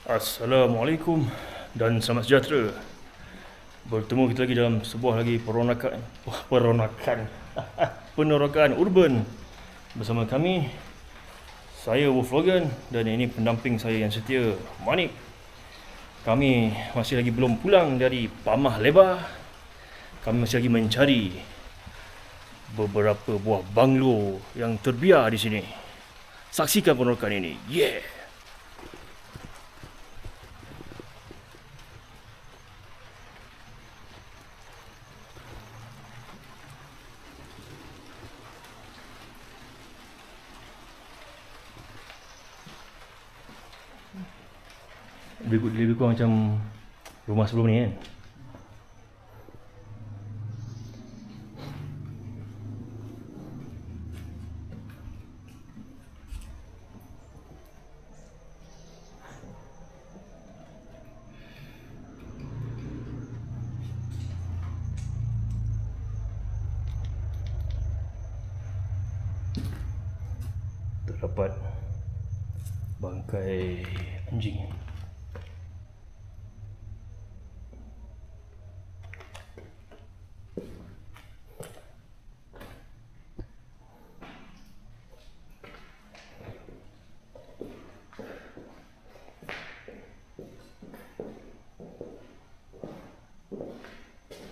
Assalamualaikum dan selamat sejahtera. Bertemu kita lagi dalam sebuah lagi penerakan urban bersama kami. Saya Wolf Logan dan ini pendamping saya yang setia, Manik. Kami masih lagi belum pulang dari Pamah Lebar. Kami masih lagi mencari beberapa buah banglo yang terbiar di sini. Saksikan penerakan ini. Yeah. Lebih kurang macam rumah sebelum ni kan. Terdapat bangkai anjing.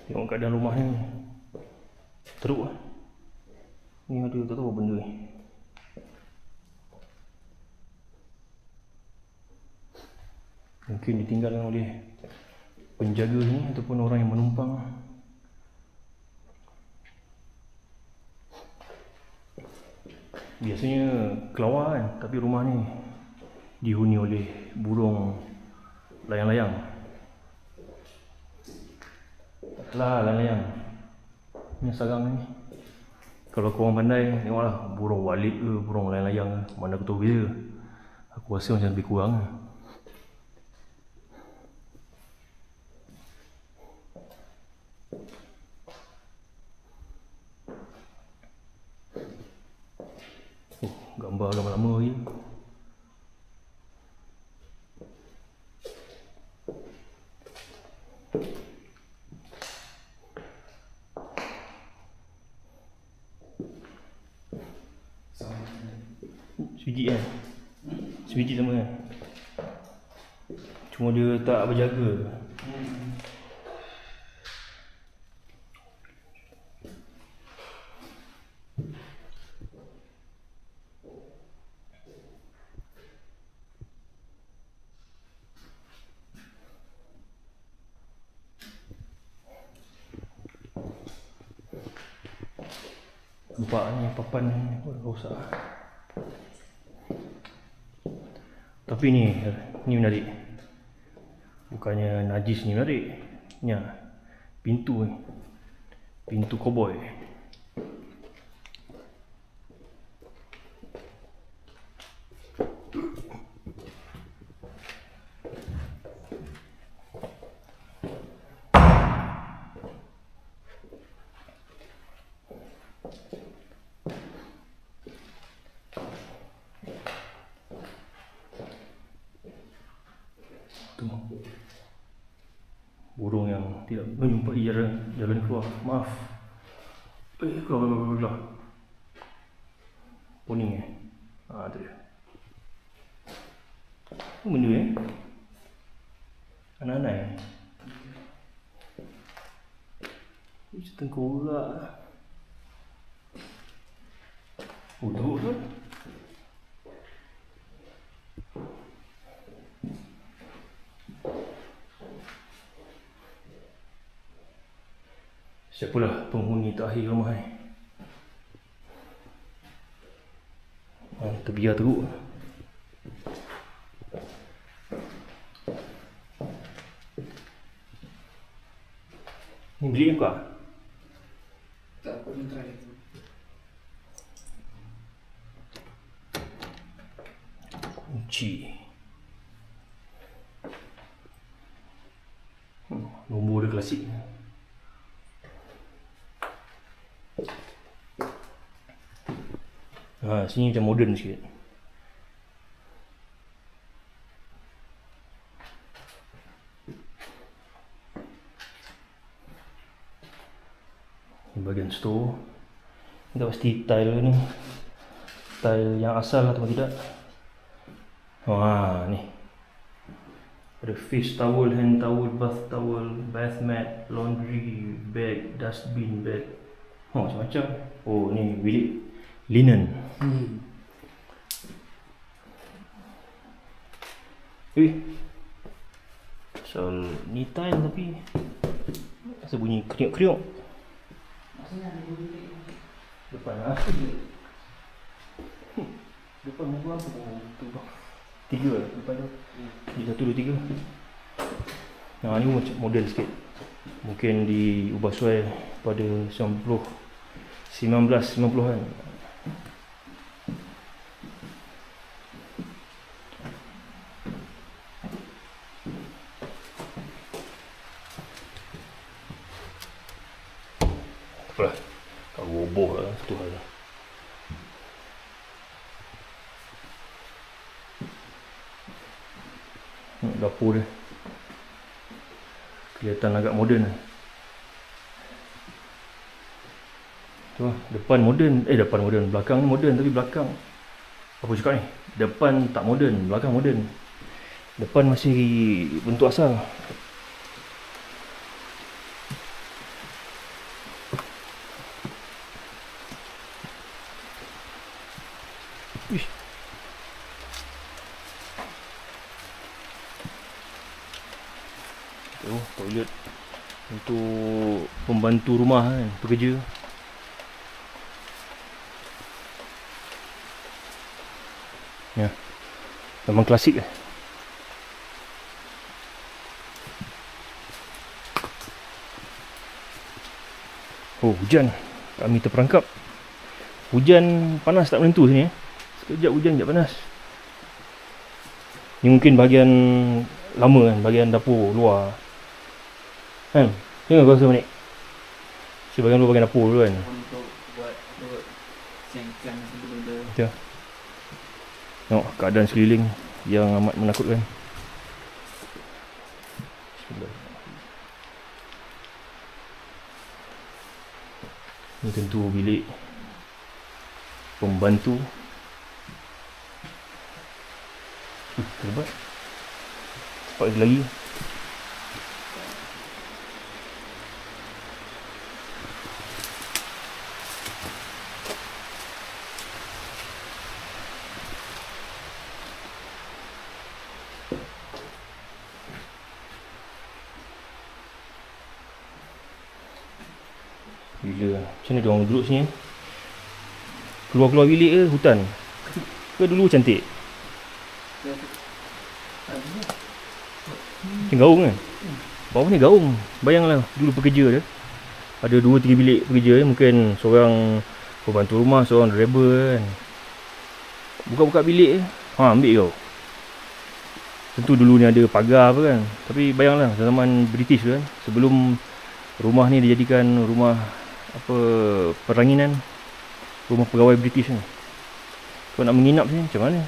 Tengok keadaan rumah ni teruk lah. Ni ada tak tahu apa benda ni. Mungkin ditinggalkan oleh penjaga ni ataupun orang yang menumpang. Biasanya kelawar kan, tapi rumah ni dihuni oleh burung layang-layang. Lah layang-layang ni sarang ni. Kalau korang pandai tengoklah burung walid ke burung layang-layang ke, mana aku tahu beza. Aku rasa macam lebih kurang lah. Gambar lama-lama je. Sebiji kan? Sebiji sama kan? Cuma dia tak berjaga. Nampak ni papan ni rosak. Tapi ni menarik. Bukannya najis ni menarik. Ni pintu ni. Pintu koboi. Burung yang tidak menjumpai jalan keluar. Maaf. Keluar. Kuning tu dia. Apa benda anak-anak Macam tengkorak. Teruk tu. Siapalah penghuni terakhir rumah ni. Terbiar teruk. Ni beli kau? Tak pernah try. Kunci. Nombor dia klasik. Sini macam moden sikit. bahagian store. Kita pasti tile ni, tile yang asal atau tidak. Wah, ni ada face towel, hand towel, bath towel, bath mat, laundry bag, dustbin bag. Oh, macam-macam. Oh, ni bilik linen. So, ni tile tapi rasa bunyi kriuk-kriuk. Depan lah. Depan muka apa tu? Tiga lah depan tu. Di 1, 2, 3. Nah, ni macam model sikit. Mungkin diubah suai pada 1990-an. Apalah, kau roboh lah satu hal. Dapur dia kelihatan agak moden. Tu lah, depan moden, depan moden, belakang ni moden tapi belakang apa cakap ni? Depan tak moden, belakang moden. Depan masih bentuk asal. Ish. Oh, toilet untuk pembantu rumah kan, pekerja. Ya. Memang klasik lah. Oh, hujan. Kami terperangkap. Hujan panas tak menentu sini. Sekejap hujan, sekejap panas. Ni mungkin bahagian lama kan, bahagian dapur luar. Kan? Tengok kau rasa Manik? Si bahagian luar, bahagian dapur tu kan. Untuk buat siang-siang benda-benda. Ya. Tengok keadaan sekeliling yang amat menakutkan. Bismillah. Ini tentu bilik pembantu. Terlebat. Cepat lagi. Gila, macam mana diorang duduk sini? Keluar-keluar bilik ke hutan? Ke dulu cantik? Macam gaung kan? Bawah ni gaung. Bayanglah dulu pekerja dia. Ada 2-3 bilik pekerja, mungkin seorang pembantu rumah, seorang driver kan. Buka-buka bilik ambil kau. Tentu dulu ni ada pagar apa kan. Tapi bayanglah zaman British tu kan, sebelum rumah ni dijadikan rumah apa peranginan, rumah pegawai British ni. Kau nak menginap sini macam mana?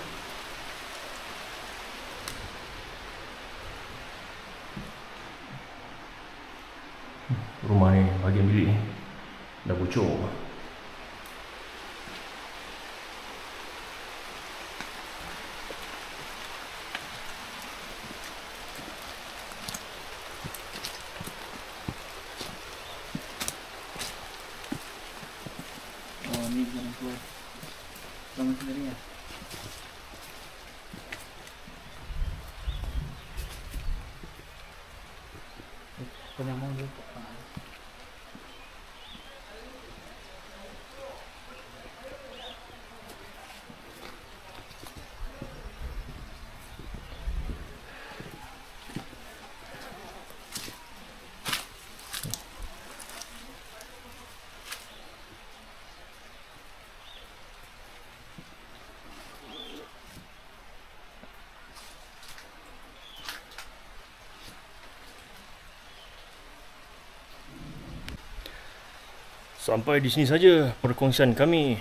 Rumah ni, bahagian bilik ni dah bocor. Oh, ni jangan keluar. Bangun sendiri ya. Kau nak mau dulu. Sampai di sini saja perkongsian kami.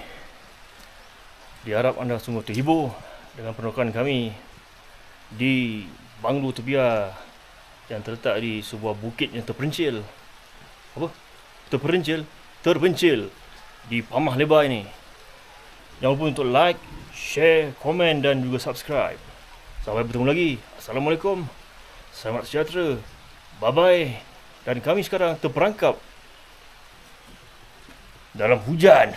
Diharap anda sungguh terhibur dengan penerokan kami di Banglo Tebia yang terletak di sebuah bukit yang terperencil. Apa? Terperencil? terpencil di Pamah Lebar ini. Jangan lupa untuk like, share, komen dan juga subscribe. Sampai bertemu lagi. Assalamualaikum. Selamat sejahtera. Bye-bye. Dan kami sekarang terperangkap dalam hujan.